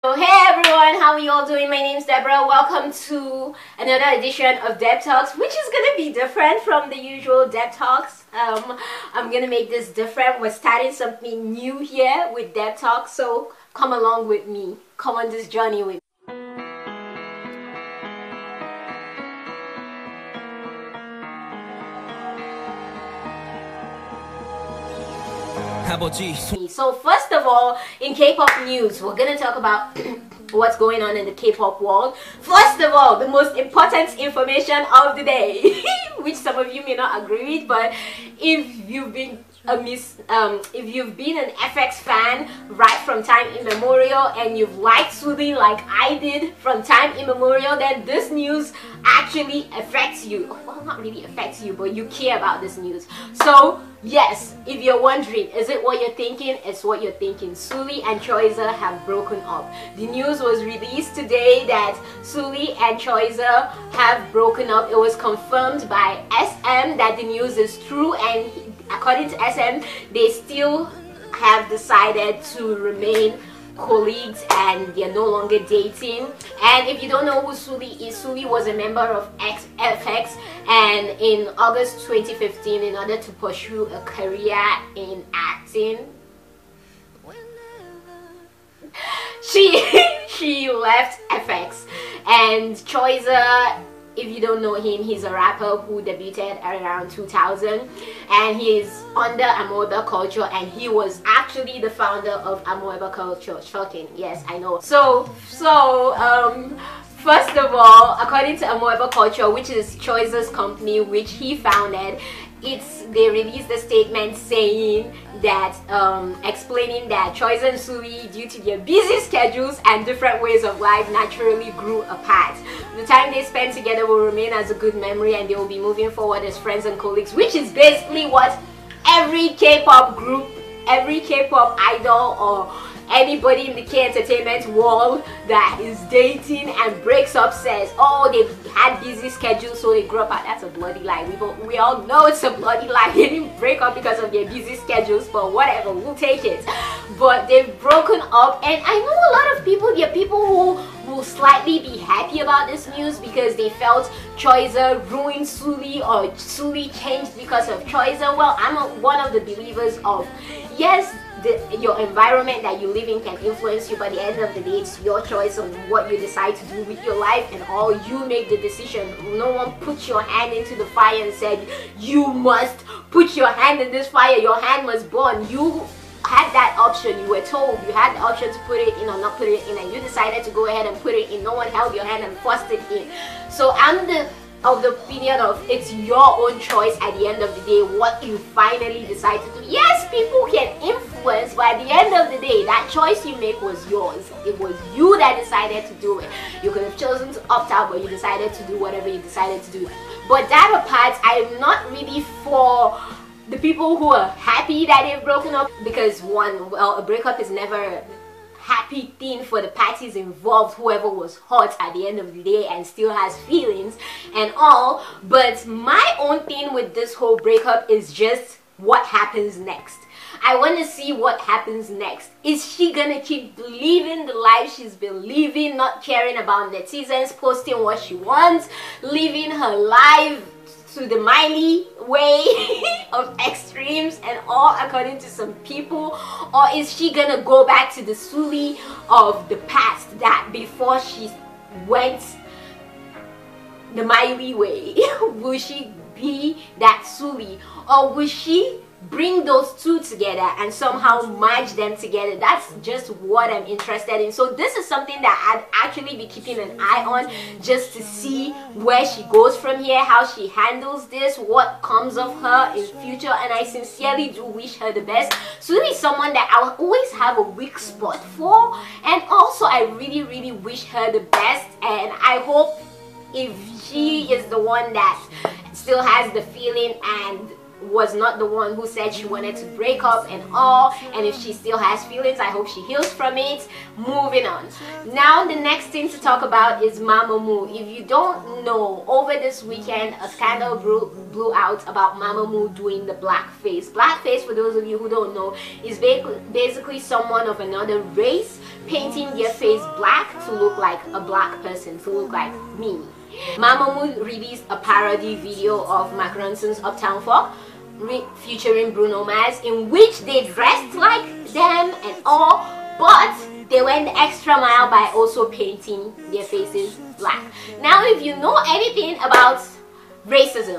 So hey everyone, how are you all doing? My name is Deborah. Welcome to another edition of Deb Talks, which is gonna be different from the usual Deb Talks. I'm gonna make this different. We're starting something new here with Deb Talks, so come along with me. Come on this journey with me. So first of all, in K-pop news, we're gonna talk about what's going on in the K-pop world. First of all, the most important information of the day, which some of you may not agree with, but if you've been if you've been an FX fan right from time immemorial and you've liked Sully like I did from time immemorial, then this news actually affects you. Well, not really affects you, but you care about this news. So yes, if you're wondering, is it what you're thinking? It's what you're thinking. Sully and Choiza have broken up. The news was released today that Sully and Choiza have broken up. It was confirmed by SM that the news is true, and according to SM, they still have decided to remain colleagues and they're no longer dating. And if you don't know who Sully is, Sully was a member of FX, and in August 2015, in order to pursue a career in acting, she left FX. And Choiza, if you don't know him, he's a rapper who debuted around 2000, and he's under Amoeba Culture, and he was actually the founder of Amoeba Culture. Shocking, yes, I know. So first of all, according to Amoeba Culture, which is Choiza's company, which he founded, they released a statement saying that explaining that Choiza and Sully, due to their busy schedules and different ways of life, naturally grew apart. The time they spent together will remain as a good memory, and they will be moving forward as friends and colleagues, which is basically what every K-pop group, every K-pop idol, or anybody in the K-entertainment world that is dating and breaks up says. Oh, they've had busy schedules, so they grew up. That's a bloody lie. We all know it's a bloody lie. They didn't break up because of their busy schedules, but whatever, we'll take it. But they've broken up, and I know a lot of people, there are people who will slightly be happy about this news because they felt Choiza ruined Sully, or Sully changed because of Choiza. Well, I'm one of the believers of, yes, your environment that you live in can influence you, but at the end of the day, it's your choice on what you decide to do with your life, and all you make the decision. No one put your hand into the fire and said you must put your hand in this fire, your hand must burn. You had that option. You were told you had the option to put it in or not put it in, and you decided to go ahead and put it in. No one held your hand and forced it in. So I'm of the opinion of, it's your own choice at the end of the day what you finally decide to do. Yes, people can influence, but at the end of the day, that choice you make was yours. It was you that decided to do it. You could have chosen to opt out, but you decided to do whatever you decided to do. But that apart, I'm not really for the people who are happy that they've broken up, because one, well, a breakup is never a happy thing for the parties involved, whoever was hurt at the end of the day and still has feelings and all. But my own thing with this whole breakup is just what happens next. I want to see what happens next. Is she gonna keep living the life she's been living, not caring about netizens, posting what she wants, living her life to the Miley way of extremes and all, according to some people? Or is she gonna go back to the Sully of the past, that before she went the Miley way? Will she be that Sully, or will she bring those two together and somehow merge them together? That's just what I'm interested in. So this is something that I'd actually be keeping an eye on, just to see where she goes from here, how she handles this, what comes of her in future. And I sincerely do wish her the best. Sully is someone that I will always have a weak spot for, and also I really wish her the best. And I hope, if she is the one that still has the feeling and was not the one who said she wanted to break up and all, and if she still has feelings, I hope she heals from it. Moving on. Now the next thing to talk about is MAMAMOO. If you don't know, over this weekend a scandal blew out about MAMAMOO doing the blackface. Blackface, for those of you who don't know, is basically someone of another race painting their face black to look like a black person, to look like me. MAMAMOO released a parody video of Mark Ronson's Uptown Funk featuring Bruno Mars, in which they dressed like them and all, but they went the extra mile by also painting their faces black. Now, if you know anything about racism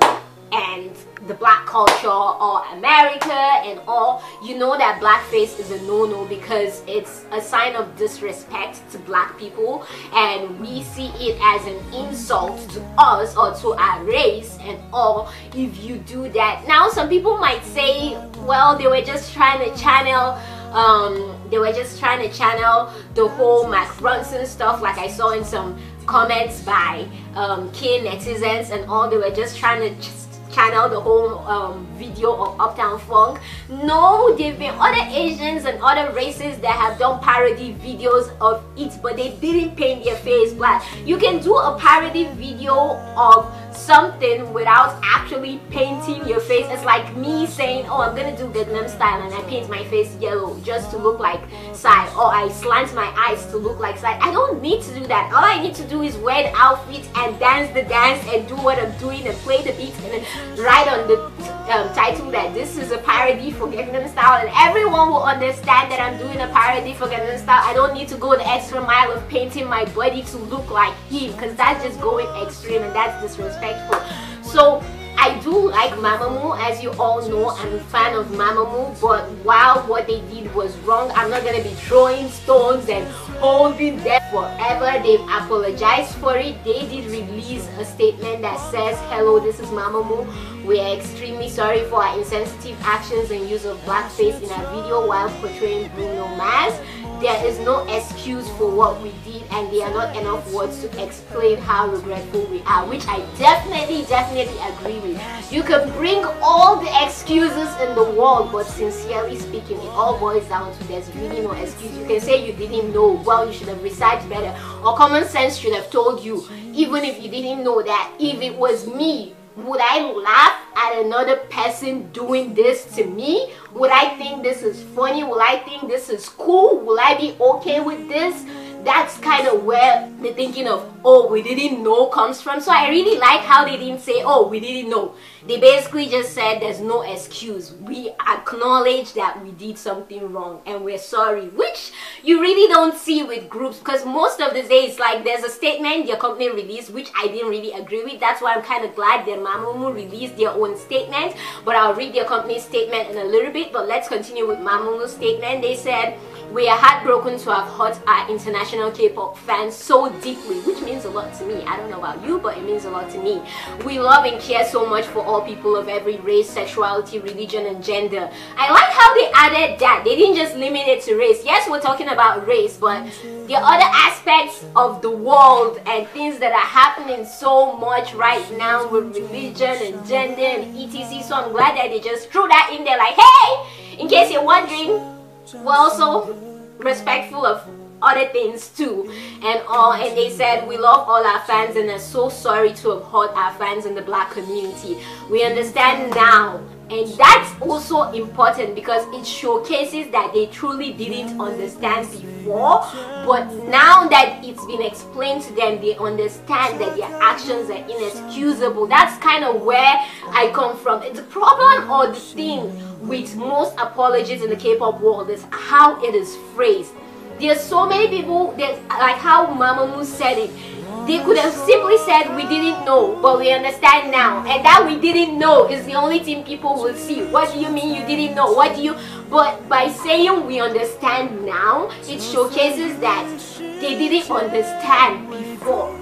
and the black culture or America and all, you know that blackface is a no-no because it's a sign of disrespect to black people, and we see it as an insult to us or to our race and all if you do that. Now, some people might say, well, they were just trying to channel the whole Mark Ronson stuff, like I saw in some comments by key netizens and all. They were just trying to channel the whole video of Uptown Funk. No, there have been other Asians and other races that have done parody videos of it, but they didn't paint their face black. You can do a parody video of something without actually painting your face. It's like me saying, oh, I'm gonna do Gangnam Style and I paint my face yellow just to look like Psy, or I slant my eyes to look like Psy. I don't need to do that. All I need to do is wear the outfit and dance the dance and do what I'm doing and play the beats and then write on the title that this is a parody for Gangnam Style, and everyone will understand that I'm doing a parody for Gangnam Style. I don't need to go the extra mile of painting my body to look like him, because that's just going extreme and that's disrespectful. So I do like MAMAMOO, as you all know. I'm a fan of MAMAMOO, but while what they did was wrong, I'm not gonna be throwing stones and holding them forever. They've apologized for it. They did release a statement that says, hello, this is MAMAMOO. We are extremely sorry for our insensitive actions and use of blackface in our video while portraying Bruno Mars. There is no excuse for what we did, and there are not enough words to explain how regretful we are, which I definitely agree with. You can bring all the excuses in the world, but sincerely speaking, it all boils down to there's really no excuse. You can say you didn't know, well, you should have researched better, or common sense should have told you, even if you didn't know that. If it was me, would I laugh at another person doing this to me? Would I think this is funny? Will I think this is cool? Will I be okay with this? That's kind of where the thinking of, oh, we didn't know comes from. So I really like how they didn't say, oh, we didn't know. They basically just said there's no excuse. We acknowledge that we did something wrong and we're sorry, which you really don't see with groups, because most of the days, like, there's a statement your company released, which I didn't really agree with. That's why I'm kind of glad that MAMAMOO released their own statement, but I'll read their company's statement in a little bit. But let's continue with MAMAMOO's statement. They said, we are heartbroken to have hurt our international K-pop fans so deeply, which means a lot to me. I don't know about you, but it means a lot to me. We love and care so much for all people of every race, sexuality, religion, and gender. I like how they added that. They didn't just limit it to race. Yes, we're talking about race, but there are other aspects of the world and things that are happening so much right now with religion and gender and etc. So I'm glad that they just threw that in there, like, hey, in case you're wondering, we're also respectful of other things too and all. And they said, we love all our fans and are so sorry to have hurt our fans in the black community. We understand now, and that's also important because it showcases that they truly didn't understand before, but now that it's been explained to them, they understand that their actions are inexcusable. That's kind of where I come from. The problem or the thing with most apologies in the K-pop world is how it is phrased. There's so many people, like how MAMAMOO said it. They could have simply said, we didn't know, but we understand now. And that we didn't know is the only thing people will see. What do you mean you didn't know? What do you... But by saying we understand now, it showcases that they didn't understand before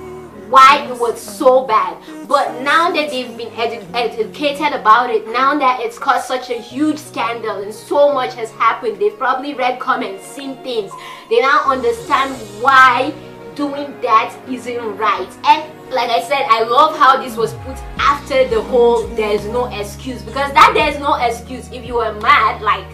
why it was so bad. But now that they've been educated about it, now that it's caused such a huge scandal and so much has happened, they've probably read comments, seen things, they now understand why doing that isn't right. And like I said, I love how this was put after the whole there's no excuse, because that there's no excuse. If you were mad, like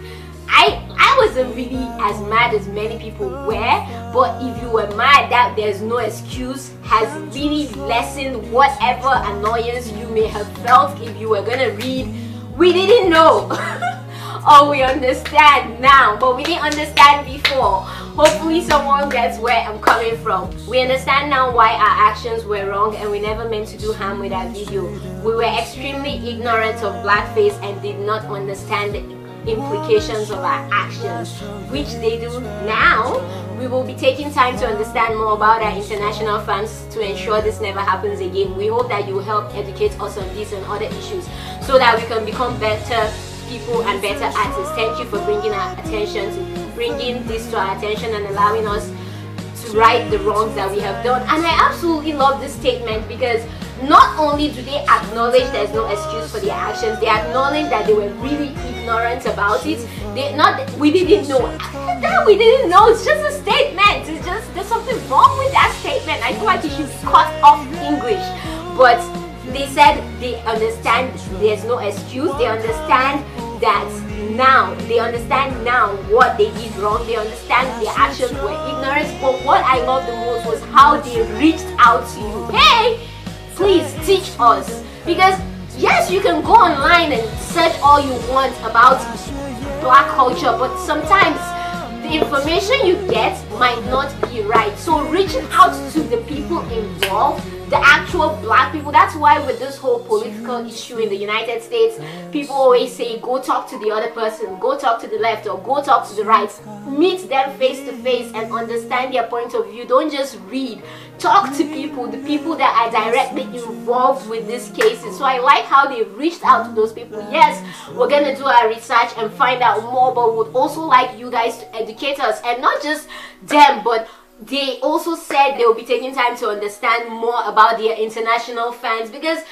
I wasn't really as mad as many people were, but if you were mad, that there's no excuse has really lessened whatever annoyance you may have felt if you were gonna read "we didn't know" or "we understand now, but we didn't understand before." Hopefully someone gets where I'm coming from. We understand now why our actions were wrong, and we never meant to do harm with our video. We were extremely ignorant of blackface and did not understand the implications of our actions, which they do now. We will be taking time to understand more about our international fans to ensure this never happens again. We hope that you will help educate us on these and other issues so that we can become better people and better artists. Thank you for bringing this to our attention and allowing us to right the wrongs that we have done. And I absolutely love this statement, because not only do they acknowledge there's no excuse for their actions, they acknowledge that they were really ignorant about it. We didn't know. That we didn't know, it's just a statement. It's just, there's something wrong with that statement. I feel like you should cut off English. But they said they understand there's no excuse. They understand that now. They understand now what they did wrong. They understand their actions were ignorant. But what I loved the most was how they reached out to you. Hey, please teach us. Because yes, you can go online and search all you want about black culture, but sometimes the information you get might not be right. So reaching out to the people involved, the actual black people. That's why with this whole political issue in the United States, people always say go talk to the other person, go talk to the left or go talk to the right. Meet them face to face and understand their point of view. Don't just read. Talk to people, the people that are directly involved with these cases. So I like how they reached out to those people. Yes, we're gonna do our research and find out more, but we'd also like you guys to educate us, and not just them, but they also said they will be taking time to understand more about their international fans, because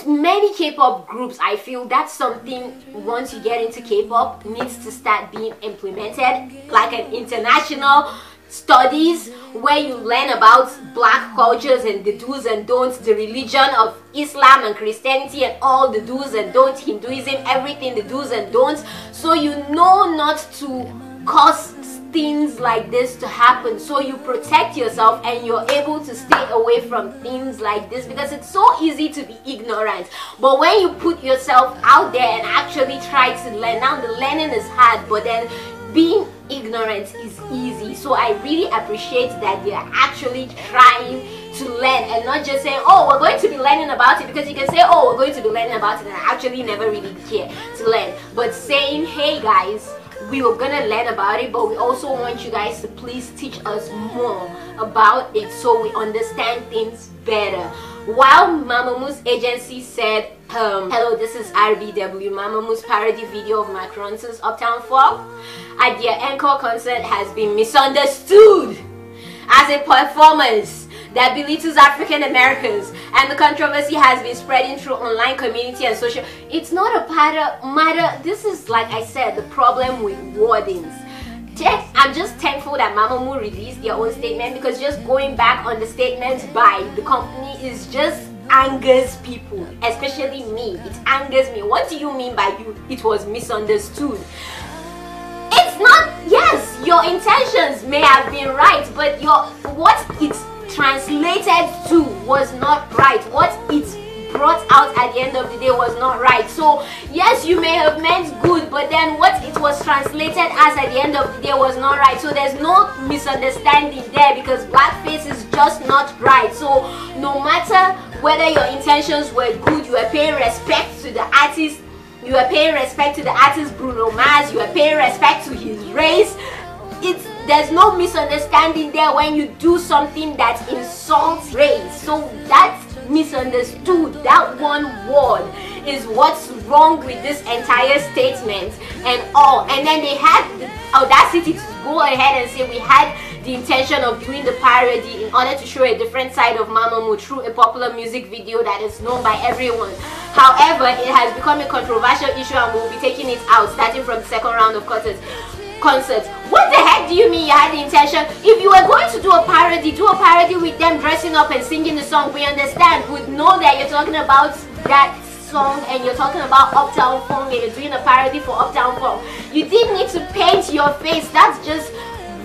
many K-pop groups, I feel that's something, once you get into K-pop, needs to start being implemented, like an international studies where you learn about black cultures and the do's and don'ts, the religion of Islam and Christianity and all the do's and don'ts, Hinduism, everything, the do's and don'ts, so you know not to cause things like this to happen, so you protect yourself and you're able to stay away from things like this, because it's so easy to be ignorant. But when you put yourself out there and actually try to learn, now the learning is hard, but then being ignorant is easy. So I really appreciate that they're actually trying to learn and not just saying, oh, we're going to be learning about it, because you can say, oh, we're going to be learning about it and actually never really care to learn. But saying, hey guys, we were gonna learn about it, but we also want you guys to please teach us more about it so we understand things better. While Mamamoo's agency said, hello, this is RBW, Mamamoo's parody video of Macron's Uptown Funk at their encore concert has been misunderstood as a performance that belittles African Americans, and the controversy has been spreading through online community and social. It's not a matter. This is, like I said, the problem with wordings. I'm just thankful that Mamamoo released their own statement, because just going back on the statements by the company is just angers people, especially me. It angers me. What do you mean by it was misunderstood? It's not. Yes, your intentions may have been right, but what it's translated to was not right. What it's brought out at the end of the day was not right. So yes, you may have meant good, but then what it was translated as at the end of the day was not right. So there's no misunderstanding there, because blackface is just not right. So no matter whether your intentions were good, you are paying respect to the artist, you are paying respect to the artist Bruno Mars, you are paying respect to his race. There's no misunderstanding there when you do something that insults race. So that's misunderstood. That one word is what's wrong with this entire statement and all. And then they had the audacity to go ahead and say we had the intention of doing the parody in order to show a different side of Mamamoo through a popular music video that is known by everyone. However, it has become a controversial issue and we'll be taking it out starting from the second round of concerts. What the heck do you mean you had the intention? If you were going to do a parody with them dressing up and singing the song, we understand, would know that you're talking about that song and you're talking about Uptown Funk and you're doing a parody for Uptown Funk. You didn't need to paint your face. That's just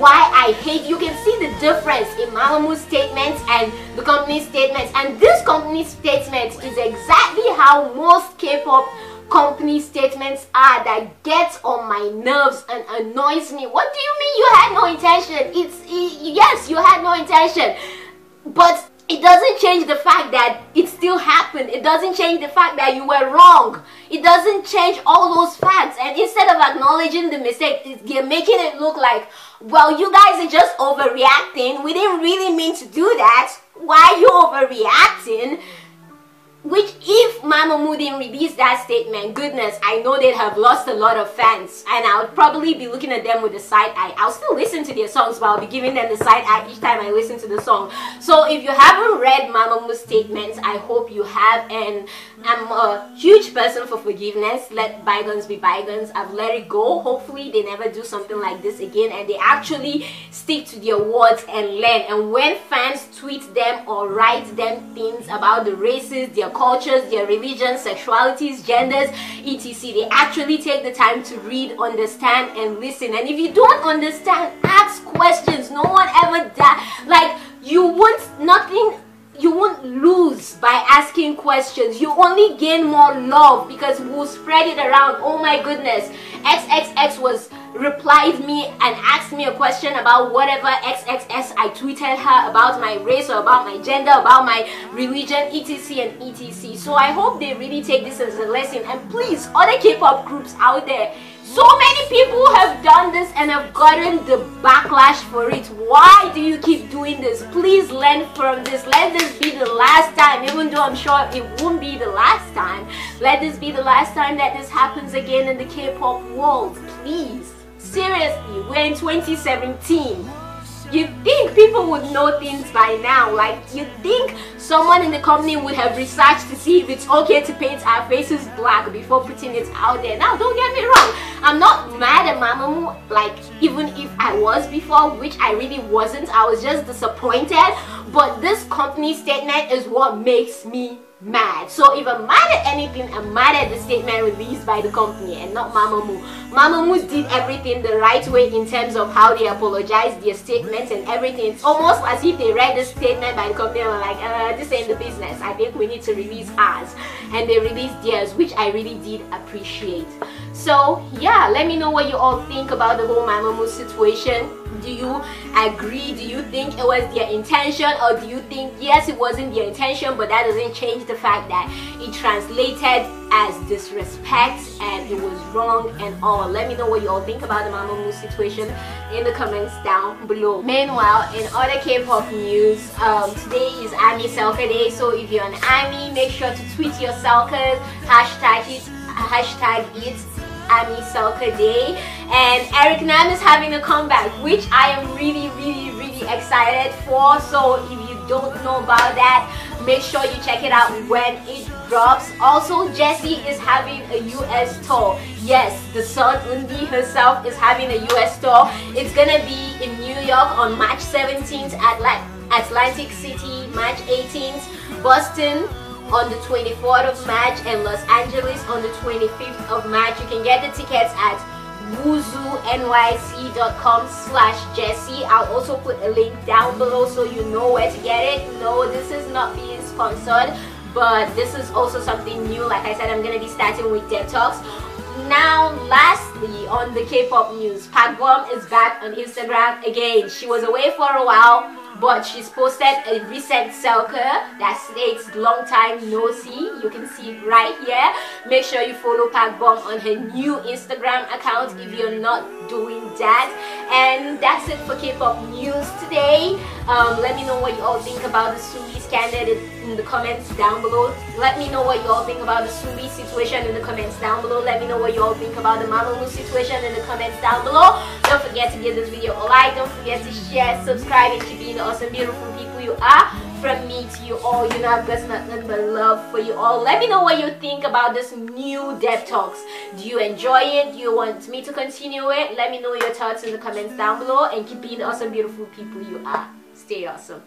why I hate. You can see the difference in Mamamoo's statements and the company's statements, and this company's statement is exactly how most K-pop company statements are, that gets on my nerves and annoys me. What do you mean you had no intention? Yes, you had no intention, but it doesn't change the fact that it still happened. It doesn't change the fact that you were wrong. It doesn't change all those facts. And instead of acknowledging the mistake, they're making it look like, well, you guys are just overreacting. We didn't really mean to do that. Why are you overreacting? Which, if Mamamoo didn't release that statement, goodness, I know they'd have lost a lot of fans, and I would probably be looking at them with a side eye. I'll still listen to their songs, but I'll be giving them the side eye each time I listen to the song. So if you haven't read Mamamoo's statements, I hope you have, and I'm a huge person for forgiveness. Let bygones be bygones. I've let it go. Hopefully they never do something like this again, and they actually stick to their words and learn. And when fans tweet them or write them things about the races, their cultures, their religions, sexualities, genders, etc., they actually take the time to read, understand, and listen. And if you don't understand, ask questions. No one ever dies. Like, you won't lose by asking questions. You only gain more love because we'll spread it around. Oh my goodness, XXX replied me and asked me a question about whatever XXS I tweeted her about my race or about my gender, about my religion, etc and etc. So I hope they really take this as a lesson. And please, other K-pop groups out there, so many people have done this and have gotten the backlash for it. Why do you keep doing this? Please learn from this. Let this be the last time, even though I'm sure it won't be the last time. Let this be the last time that this happens again in the K-pop world. Please. Seriously, we're in 2017. You'd think people would know things by now. Like, you'd think someone in the company would have researched to see if it's okay to paint our faces black before putting it out there. Now, don't get me wrong, I'm not mad at Mamamoo, like, even if I was before, which I really wasn't. I was just disappointed. But this company statement is what makes me mad. So if I'm mad at anything, I'm mad at the statement released by the company and not Mamamoo. Mamamoo did everything the right way in terms of how they apologized, their statements and everything. It's almost as if they read the statement by the company and were like, this ain't the business. I think we need to release ours. And they released theirs, which I really did appreciate. So yeah, let me know what you all think about the whole Mamamoo situation. Do you agree? Do you think it was their intention, or do you think yes, it wasn't their intention, but that doesn't change the fact that it translated as disrespect and it was wrong and all? Let me know what you all think about the Mamamoo situation in the comments down below. Meanwhile, in other K-pop news, today is ARMY Selka Day, so if you're an ARMY, make sure to tweet your Selkas, hashtag it ARMY Selka Day. And Eric Nam is having a comeback, which I am really excited for. So if you don't know about that, make sure you check it out when it drops. Also, Jessi is having a US tour. Yes, the Sun Undi herself is having a US tour. It's gonna be in New York on March 17th, Atlantic City March 18th, Boston on the 24th of March, and Los Angeles on the 25th of March. You can get the tickets at woozooNYC.com/Jessi. I'll also put a link down below so you know where to get it. No, this is not being sponsored, but this is also something new. Like I said, I'm gonna be starting with DEBTALKS. Now, lastly, on the K-pop news, Pakbom is back on Instagram again. She was away for a while, but she's posted a recent Selka that states long time no see. You can see it right here. Make sure you follow Pakbom on her new Instagram account if you're not doing that. And that's it for K-pop news today. Let me know what you all think about the sully scandal in the comments down below. Let me know what you all think about the sully situation in the comments down below. Let me know what you all think about the Mamamoo situation in the comments down below. Don't forget to give this video a like. Don't forget to share, subscribe, and keep being the awesome, beautiful people you are. from me to you all. You know I've got nothing but love for you all. Let me know what you think about this new Deb Talks. Do you enjoy it? Do you want me to continue it? Let me know your thoughts in the comments down below, and keep being the awesome beautiful people you are. Stay awesome.